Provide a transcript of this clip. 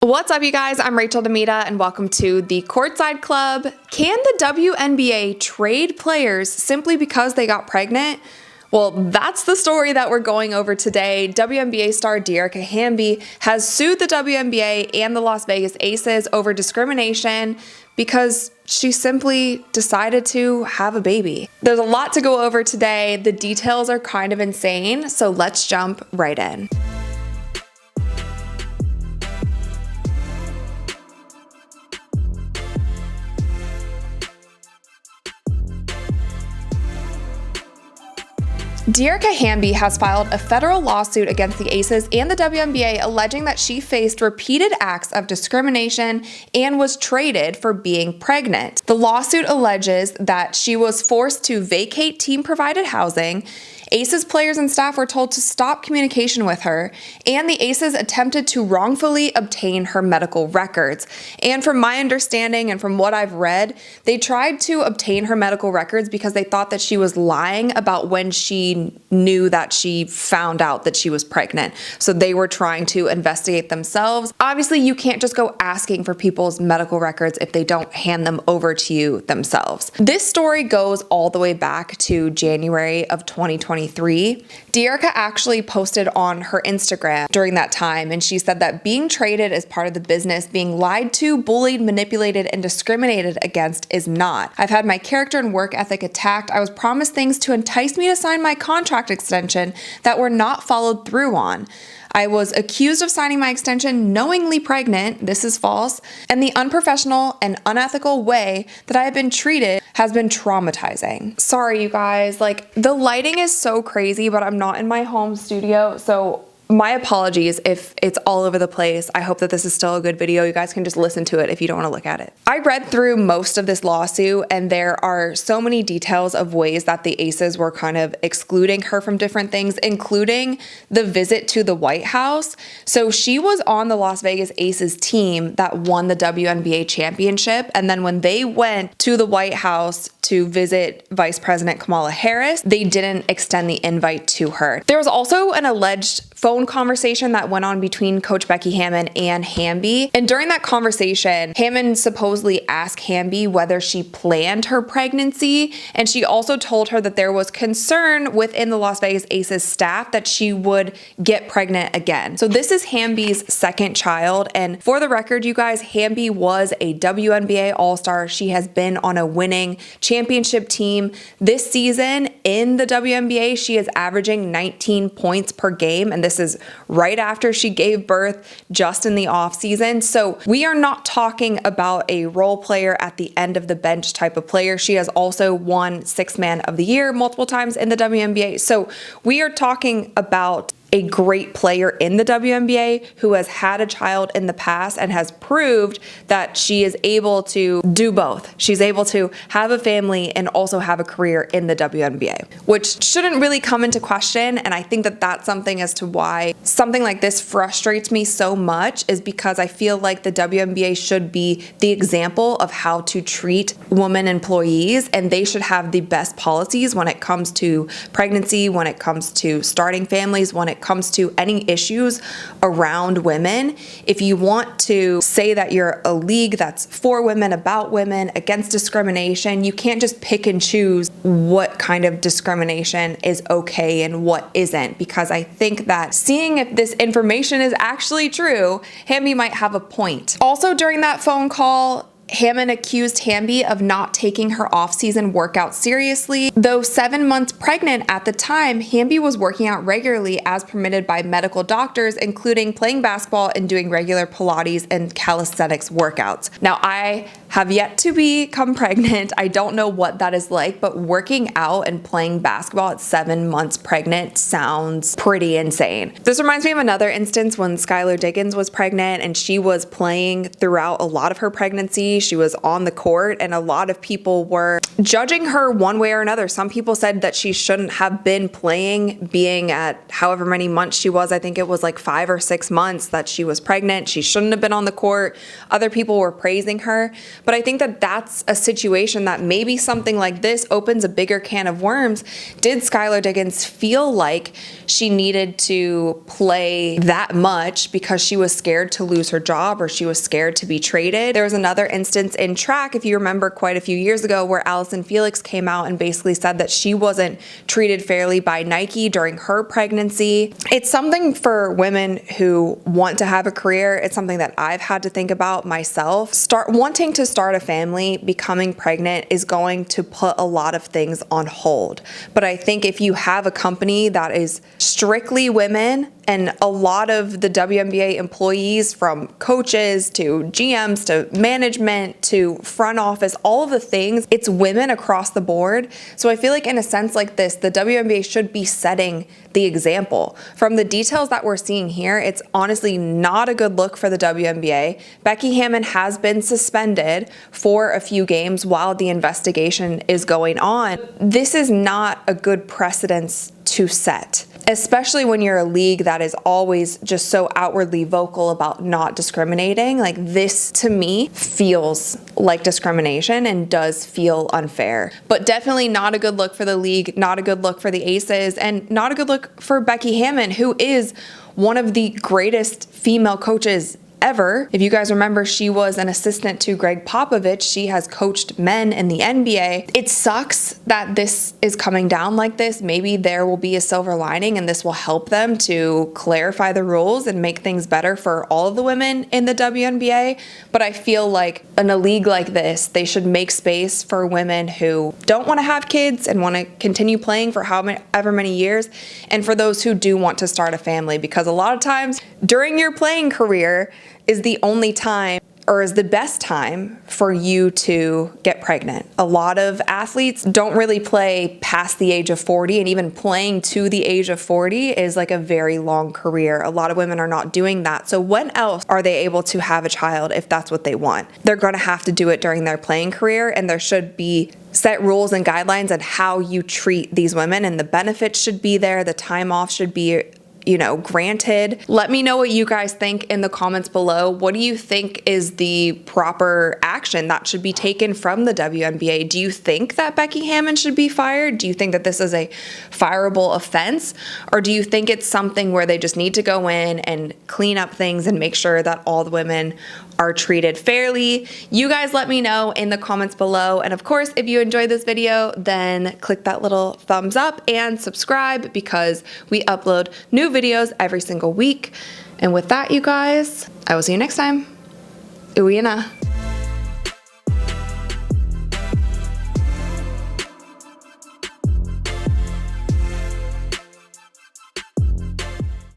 What's up, you guys? I'm Rachel DeMita, and welcome to the Courtside Club. Can the WNBA trade players simply because they got pregnant? Well, that's the story that we're going over today. WNBA star Dearica Hamby has sued the WNBA and the Las Vegas Aces over discrimination because she simply decided to have a baby. There's a lot to go over today. The details are kind of insane, so let's jump right in. Dearica Hamby has filed a federal lawsuit against the Aces and the WNBA alleging that she faced repeated acts of discrimination and was traded for being pregnant. The lawsuit alleges that she was forced to vacate team-provided housing, Aces players and staff were told to stop communication with her, and the Aces attempted to wrongfully obtain her medical records. And from my understanding and from what I've read, they tried to obtain her medical records because they thought that she was lying about when she knew that she found out that she was pregnant. So they were trying to investigate themselves. Obviously, you can't just go asking for people's medical records if they don't hand them over to you themselves. This story goes all the way back to January of 2023. Dearica actually posted on her Instagram during that time, and she said that being traded is part of the business. Being lied to, bullied, manipulated, and discriminated against is not. I've had my character and work ethic attacked. I was promised things to entice me to sign my contract extension that were not followed through on. I was accused of signing my extension knowingly pregnant, this is false, and the unprofessional and unethical way that I have been treated has been traumatizing. Sorry, you guys, the lighting is so crazy, but I'm not in my home studio, so my apologies if it's all over the place. I hope that this is still a good video. You guys can just listen to it if you don't want to look at it. I read through most of this lawsuit, and there are so many details of ways that the Aces were kind of excluding her from different things, including the visit to the White House. So she was on the Las Vegas Aces team that won the WNBA championship, and then when they went to the White House to visit Vice President Kamala Harris, they didn't extend the invite to her. There was also an alleged phone conversation that went on between Coach Becky Hammon and Hamby. And during that conversation, Hammon supposedly asked Hamby whether she planned her pregnancy. And she also told her that there was concern within the Las Vegas Aces staff that she would get pregnant again. So this is Hamby's second child. And for the record, you guys, Hamby was a WNBA All-Star. She has been on a winning championship team this season in the WNBA. She is averaging 19 points per game. And this is right after she gave birth, just in the off season. So we are not talking about a role player at the end of the bench type of player. She has also won Sixth Man of the Year multiple times in the WNBA. So we are talking about a great player in the WNBA who has had a child in the past and has proved that she is able to do both. She's able to have a family and also have a career in the WNBA, which shouldn't really come into question. And I think that that's something as to why something like this frustrates me so much, is because I feel like the WNBA should be the example of how to treat women employees, and they should have the best policies when it comes to pregnancy, when it comes to starting families, when it comes to any issues around women. If you want to say that you're a league that's for women, about women, against discrimination, you can't just pick and choose what kind of discrimination is okay and what isn't, because I think that seeing if this information is actually true, Hamby might have a point. Also, during that phone call, Hammon accused Hamby of not taking her off-season workout seriously. Though 7 months pregnant at the time, Hamby was working out regularly as permitted by medical doctors, including playing basketball and doing regular Pilates and calisthenics workouts. Now, I have yet to become pregnant. I don't know what that is like, but working out and playing basketball at 7 months pregnant sounds pretty insane. This reminds me of another instance when Skylar Diggins was pregnant and she was playing throughout a lot of her pregnancy. She was on the court and a lot of people were judging her one way or another. Some people said that she shouldn't have been playing, being at however many months she was. I think it was like 5 or 6 months that she was pregnant. She shouldn't have been on the court. Other people were praising her. But I think that that's a situation that maybe something like this opens a bigger can of worms. Did Skylar Diggins feel like she needed to play that much because she was scared to lose her job or she was scared to be traded? There was another instance in track, if you remember, quite a few years ago, where Allison Felix came out and basically said that she wasn't treated fairly by Nike during her pregnancy. It's something for women who want to have a career. It's something that I've had to think about myself. Wanting to start a family, becoming pregnant is going to put a lot of things on hold. But I think if you have a company that is strictly women, and a lot of the WNBA employees, from coaches to GMs to management to front office, all of the things, it's women across the board. So I feel like in a sense like this, the WNBA should be setting the example. From the details that we're seeing here, it's honestly not a good look for the WNBA. Becky Hammon has been suspended for a few games while the investigation is going on. This is not a good precedence to set, especially when you're a league that is always just so outwardly vocal about not discriminating. Like, this to me feels like discrimination and does feel unfair, but definitely not a good look for the league, not a good look for the Aces, and not a good look for Becky Hammon, who is one of the greatest female coaches ever. If you guys remember, she was an assistant to Greg Popovich. She has coached men in the NBA. It sucks that this is coming down like this. Maybe there will be a silver lining and this will help them to clarify the rules and make things better for all of the women in the WNBA. But I feel like in a league like this, they should make space for women who don't want to have kids and want to continue playing for however many years, and for those who do want to start a family, because a lot of times during your playing career is the only time, or is the best time, for you to get pregnant. A lot of athletes don't really play past the age of 40, and even playing to the age of 40 is like a very long career. A lot of women are not doing that. So when else are they able to have a child if that's what they want? They're going to have to do it during their playing career, and there should be set rules and guidelines on how you treat these women, and the benefits should be there. The time off should be granted. Let me know what you guys think in the comments below. What do you think is the proper action that should be taken from the WNBA? Do you think that Becky Hammon should be fired? Do you think that this is a fireable offense? Or do you think it's something where they just need to go in and clean up things and make sure that all the women are treated fairly? You guys let me know in the comments below. And of course, if you enjoyed this video, then click that little thumbs up and subscribe, because we upload new videos every single week. And with that, you guys, I will see you next time. Uyena.